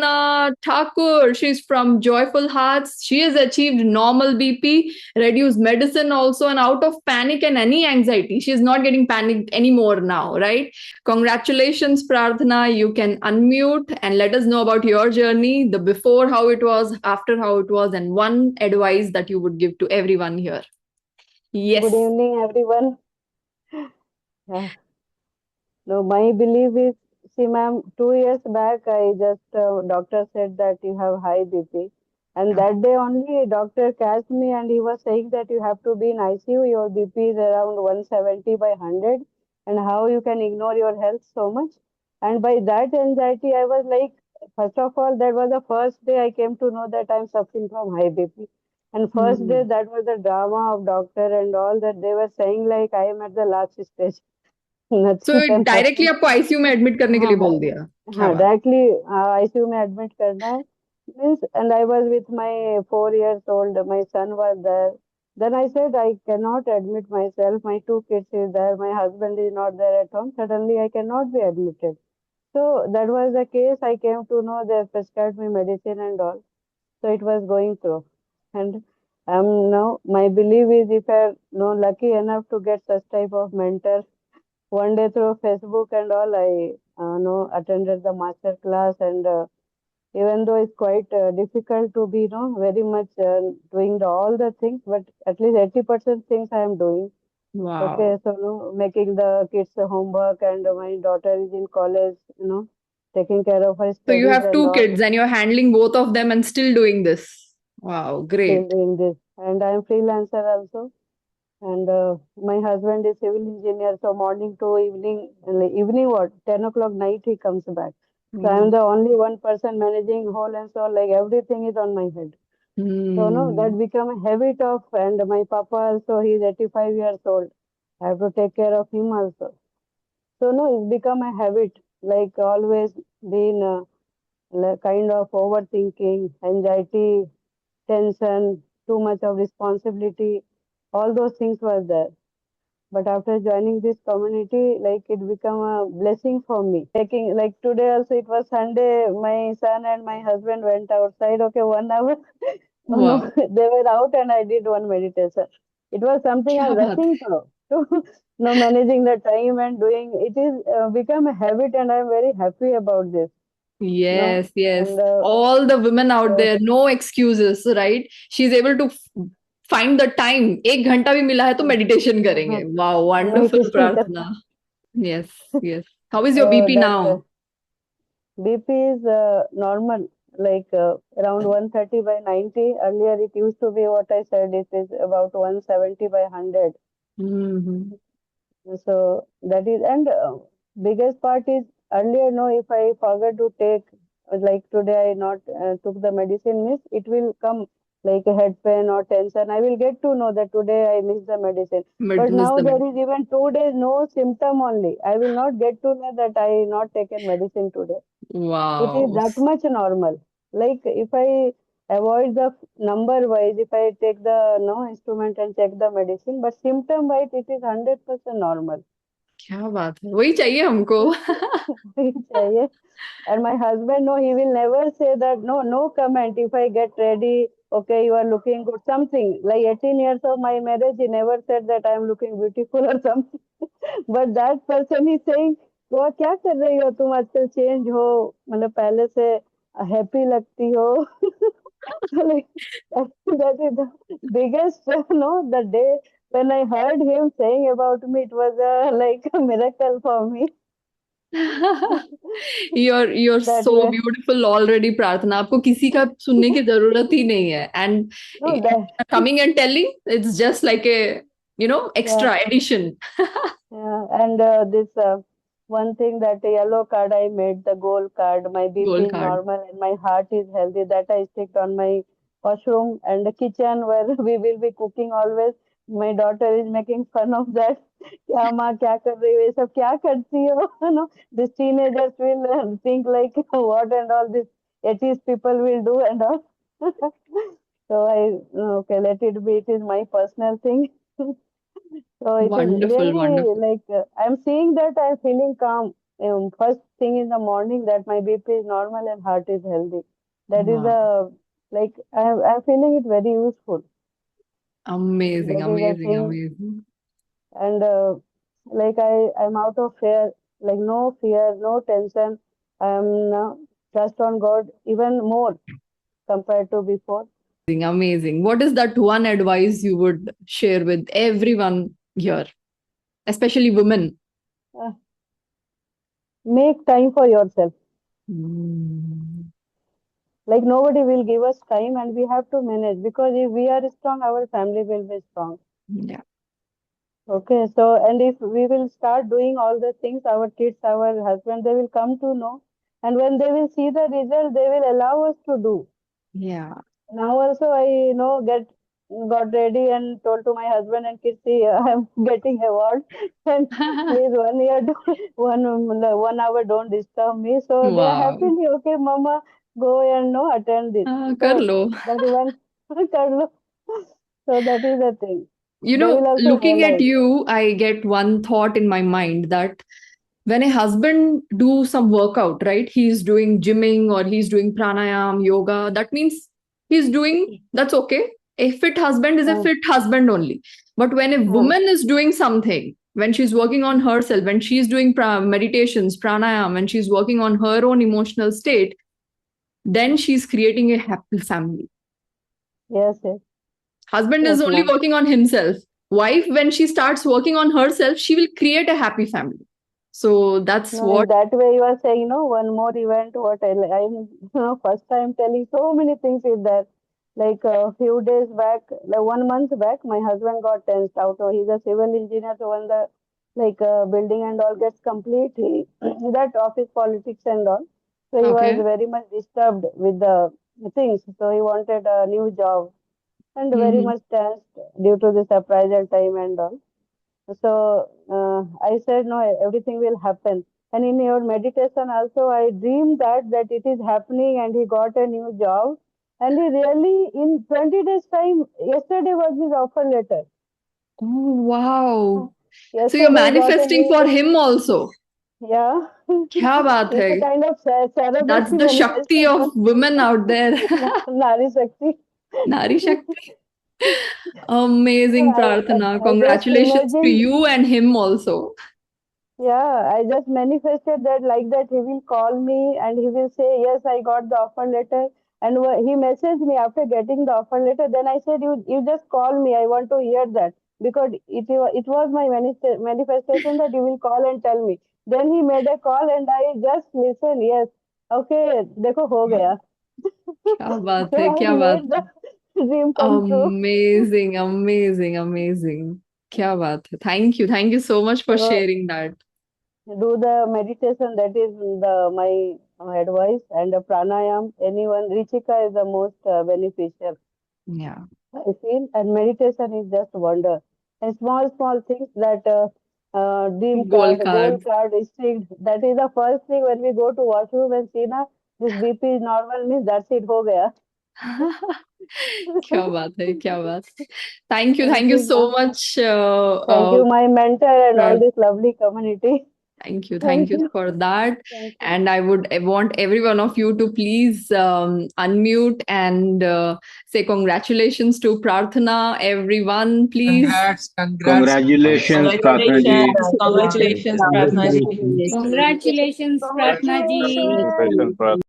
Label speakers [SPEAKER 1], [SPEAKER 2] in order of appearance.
[SPEAKER 1] Prarthana Thakur. She's from Joyful Hearts. She has achieved normal BP, reduced medicine also, and out of panic and any anxiety. She's not getting panicked anymore now, right? Congratulations, Prarthana. You can unmute and let us know about your journey, the before how it was, after how it was, and one advice that you would give to everyone here. Yes.
[SPEAKER 2] Good evening, everyone. No, my belief is, see, ma'am, 2 years back, I just, doctor said that you have high BP. And that day only, doctor catched me and he was saying that you have to be in ICU. Your BP is around 170 by 100. And how you can ignore your health so much. And by that anxiety, I was like, first of all, that was the first day I came to know that I'm suffering from high BP. And first day, that was the drama of doctor and all that they were saying like I am at the last stage.
[SPEAKER 1] So
[SPEAKER 2] Nothing can
[SPEAKER 1] directly
[SPEAKER 2] happen.
[SPEAKER 1] आपको ICU में admit करने के
[SPEAKER 2] हाँ
[SPEAKER 1] लिए बोल दिया? क्या
[SPEAKER 2] हाँ
[SPEAKER 1] बात.
[SPEAKER 2] डायरेक्टली आईसीयू में एडमिट करना है means and I was with my 4 years old my son was there then I said I cannot admit myself my two kids is there my husband is not there at home suddenly I cannot be admitted so that was the case I came to know they prescribed me medicine and all so it was going through and now my belief is if I no lucky enough to get such type of mentor one day through Facebook and all, I know attended the master class, and even though it's quite difficult to be, very much doing all the things, but at least 80% things I am doing.
[SPEAKER 1] Wow.
[SPEAKER 2] Okay, so making the kids homework, and my daughter is in college, taking care of her
[SPEAKER 1] So you
[SPEAKER 2] studies
[SPEAKER 1] have
[SPEAKER 2] and
[SPEAKER 1] two
[SPEAKER 2] all.
[SPEAKER 1] kids and you're handling both of them and still doing this. Wow,
[SPEAKER 2] Still
[SPEAKER 1] great.
[SPEAKER 2] doing this, and I'm freelancer also. And my husband is civil engineer, so morning to evening, like evening what, 10 o'clock night he comes back. So I'm
[SPEAKER 1] Mm.
[SPEAKER 2] the only one person managing whole and so like everything is on my head. So no, that
[SPEAKER 1] Hmm.
[SPEAKER 2] become a habit of, and my papa also, he's 85 years old. I have to take care of him also. So no, it's become a habit, like always being like kind of overthinking, anxiety, tension, too much of responsibility, all those things were there. But after joining this community, like it become a blessing for me. Taking like today also it was Sunday. My son and my husband went outside. Okay, 1 hour. Oh no,
[SPEAKER 1] Wow.
[SPEAKER 2] they were out and I did one meditation. It was something
[SPEAKER 1] क्या
[SPEAKER 2] I'm
[SPEAKER 1] बात
[SPEAKER 2] rushing
[SPEAKER 1] है.
[SPEAKER 2] through. To managing the time and doing it is become a habit and I'm very happy about this. No,
[SPEAKER 1] Yes, yes.
[SPEAKER 2] and
[SPEAKER 1] All the women out
[SPEAKER 2] so
[SPEAKER 1] there, no excuses, right? She's able to find the time. एक घंटा भी मिला है तो meditation करेंगे. Wow, wonderful,
[SPEAKER 2] meditation.
[SPEAKER 1] Prarthana. Yes, yes. How is your
[SPEAKER 2] So
[SPEAKER 1] BP
[SPEAKER 2] that
[SPEAKER 1] now?
[SPEAKER 2] BP is normal, like around 130 by 90. Earlier, it used to be what I said, it is about 170 by 100.
[SPEAKER 1] Mm-hmm.
[SPEAKER 2] So that is, and biggest part is earlier, no, if I forget to take, like today I not took the medicine, miss, it will come like a head pain or tension. I will get to know that today I missed the medicine. But
[SPEAKER 1] Miss
[SPEAKER 2] now
[SPEAKER 1] the
[SPEAKER 2] there
[SPEAKER 1] med.
[SPEAKER 2] is even 2 days no symptom only. I will not get to know that I not taken medicine today. It is
[SPEAKER 1] Wow.
[SPEAKER 2] that much normal. Like if I avoid the number wise, if I take the no instrument and check the medicine, but symptom wise, it is 100% normal.
[SPEAKER 1] क्या बात है. वही चाहिए हमको.
[SPEAKER 2] वही चाहिए. And my husband, no, he will never say that, no, no comment. If I get ready, okay, you are looking good, something. Like 18 years of my marriage, he never said that I am looking beautiful or something. But that person is saying, वो क्या कर रही हो तुम आजकल change हो मतलब पहले से हैप्पी लगती हो like that is the biggest no the day when I heard him saying about me it was like a miracle for me
[SPEAKER 1] you're
[SPEAKER 2] that
[SPEAKER 1] so
[SPEAKER 2] way
[SPEAKER 1] beautiful already, प्रार्थना. आपको किसी का सुनने की जरूरत ही नहीं है. And
[SPEAKER 2] no that
[SPEAKER 1] coming and telling, it's just like a,
[SPEAKER 2] yeah
[SPEAKER 1] extra addition.
[SPEAKER 2] yeah and this one thing that yellow card I made the gold card my BP
[SPEAKER 1] Gold
[SPEAKER 2] is
[SPEAKER 1] card.
[SPEAKER 2] normal and my heart is healthy that I stick on my washroom and the kitchen where we will be cooking always my daughter is making fun of that क्या माँ क्या कर रही हो ये सब क्या करती हो no these teenagers will think like what and all this 80s people will do and all so I okay let it be it is my personal thing so it is
[SPEAKER 1] Wonderful,
[SPEAKER 2] really
[SPEAKER 1] wonderful.
[SPEAKER 2] like I'm seeing that I'm feeling calm first thing in the morning that my BP is normal and heart is healthy. That is
[SPEAKER 1] Wow.
[SPEAKER 2] the, like, I'm feeling it very useful.
[SPEAKER 1] Amazing,
[SPEAKER 2] That is the
[SPEAKER 1] amazing,
[SPEAKER 2] thing.
[SPEAKER 1] amazing.
[SPEAKER 2] And like I'm out of fear, like no fear, no tension. I'm trust on God even more compared to before.
[SPEAKER 1] Amazing. What is that one advice you would share with everyone here, especially women?
[SPEAKER 2] Uh, make time for yourself.
[SPEAKER 1] Mm,
[SPEAKER 2] Like nobody will give us time, and we have to manage, because if we are strong, our family will be strong.
[SPEAKER 1] yeah,
[SPEAKER 2] Okay, so and if we will start doing all the things, our kids, our husband, they will come to know, and when they will see the result, they will allow us to do.
[SPEAKER 1] yeah.
[SPEAKER 2] Now also I got ready and told to my husband and kids, see, I'm getting award, and please 1 year, 1 hour don't disturb me. So they are
[SPEAKER 1] Wow.
[SPEAKER 2] happily, okay, mama, go and no attend this.
[SPEAKER 1] Kar
[SPEAKER 2] So
[SPEAKER 1] lo.
[SPEAKER 2] that one, kar lo. So that is the thing.
[SPEAKER 1] You
[SPEAKER 2] They
[SPEAKER 1] know,
[SPEAKER 2] will also
[SPEAKER 1] looking at
[SPEAKER 2] realize.
[SPEAKER 1] you, I get one thought in my mind that when a husband do some workout, right? He's doing gymming or he's doing pranayam, yoga. That means he's doing, that's okay. A fit husband is a
[SPEAKER 2] Uh,
[SPEAKER 1] fit husband only. But when a
[SPEAKER 2] uh,
[SPEAKER 1] woman is doing something, when she's working on herself, when she's doing meditations, pranayam, and she's working on her own emotional state, then she's creating a happy family.
[SPEAKER 2] yes, yes,
[SPEAKER 1] Husband is
[SPEAKER 2] yes,
[SPEAKER 1] only
[SPEAKER 2] ma'am.
[SPEAKER 1] working on himself. Wife, when she starts working on herself, she will create a happy family. So that's
[SPEAKER 2] No, in
[SPEAKER 1] what.
[SPEAKER 2] that way you are saying, one more event. What I'm first time telling so many things is that, like a few days back, like 1 month back, my husband got tensed out. So he's a civil engineer, so when the building and all gets complete, he that office politics and all. So he was
[SPEAKER 1] Okay.
[SPEAKER 2] very much disturbed with the things. So he wanted a new job and very
[SPEAKER 1] Hmm.
[SPEAKER 2] much tensed due to the surprisal time and all. So I said, no, everything will happen. And in your meditation also, I dreamed that it is happening, and he got a new job. And he really, in 20 days time, yesterday was his offer letter.
[SPEAKER 1] Oh, wow. So you're
[SPEAKER 2] Yesterday he got a
[SPEAKER 1] manifesting
[SPEAKER 2] new
[SPEAKER 1] for
[SPEAKER 2] job.
[SPEAKER 1] him also.
[SPEAKER 2] Yeah.
[SPEAKER 1] Kya baat
[SPEAKER 2] It's a
[SPEAKER 1] hai?
[SPEAKER 2] kind of
[SPEAKER 1] That's
[SPEAKER 2] surrogate
[SPEAKER 1] the Shakti of
[SPEAKER 2] manifestation.
[SPEAKER 1] women out there.
[SPEAKER 2] Nari Shakti.
[SPEAKER 1] Nari Shakti.
[SPEAKER 2] So
[SPEAKER 1] Amazing, Prarthana.
[SPEAKER 2] I just
[SPEAKER 1] Congratulations to
[SPEAKER 2] imagine.
[SPEAKER 1] you and him also.
[SPEAKER 2] Yeah, I just manifested that, like that he will call me and he will say, yes, I got the offer letter. And he messaged me after getting the offer letter. Then I said, you just call me. I want to hear that, because it was my manifestation that you will call and tell me. Then he made a call and I just listened. Yes, okay, देखो हो गया.
[SPEAKER 1] Kya baat
[SPEAKER 2] So
[SPEAKER 1] hai?
[SPEAKER 2] I
[SPEAKER 1] Kya baat
[SPEAKER 2] made the
[SPEAKER 1] hai?
[SPEAKER 2] dream come true.
[SPEAKER 1] Amazing, amazing, amazing. Kya baat hai? Thank you. Thank you so much for
[SPEAKER 2] So
[SPEAKER 1] sharing that.
[SPEAKER 2] do the meditation, that is the my advice, and the pranayam, anyone, Richika is the most beneficial,
[SPEAKER 1] Yeah.
[SPEAKER 2] I feel, and meditation is just wonder. And small things, that dream
[SPEAKER 1] Goal
[SPEAKER 2] card, goal
[SPEAKER 1] cards.
[SPEAKER 2] card is strict. That is the first thing when we go to washroom and see na this BP is normal, means that's it, ho gaya.
[SPEAKER 1] क्या बात है क्या बात. Thank you
[SPEAKER 2] Thank
[SPEAKER 1] so
[SPEAKER 2] you,
[SPEAKER 1] much,
[SPEAKER 2] thank you, my mentor and all
[SPEAKER 1] Prad.
[SPEAKER 2] this lovely community.
[SPEAKER 1] Thank
[SPEAKER 2] Thank
[SPEAKER 1] you
[SPEAKER 2] you,
[SPEAKER 1] for that.
[SPEAKER 2] thank you.
[SPEAKER 1] And I want every one of you to please unmute and say congratulations to Prarthana. Everyone, please.
[SPEAKER 3] Congrats,
[SPEAKER 4] Congratulations, Pratna ji.
[SPEAKER 5] Congratulations, congratulations, Pratna ji.
[SPEAKER 3] congratulations.
[SPEAKER 6] Congratulations, Pratna ji.
[SPEAKER 4] Congratulations, Pratna.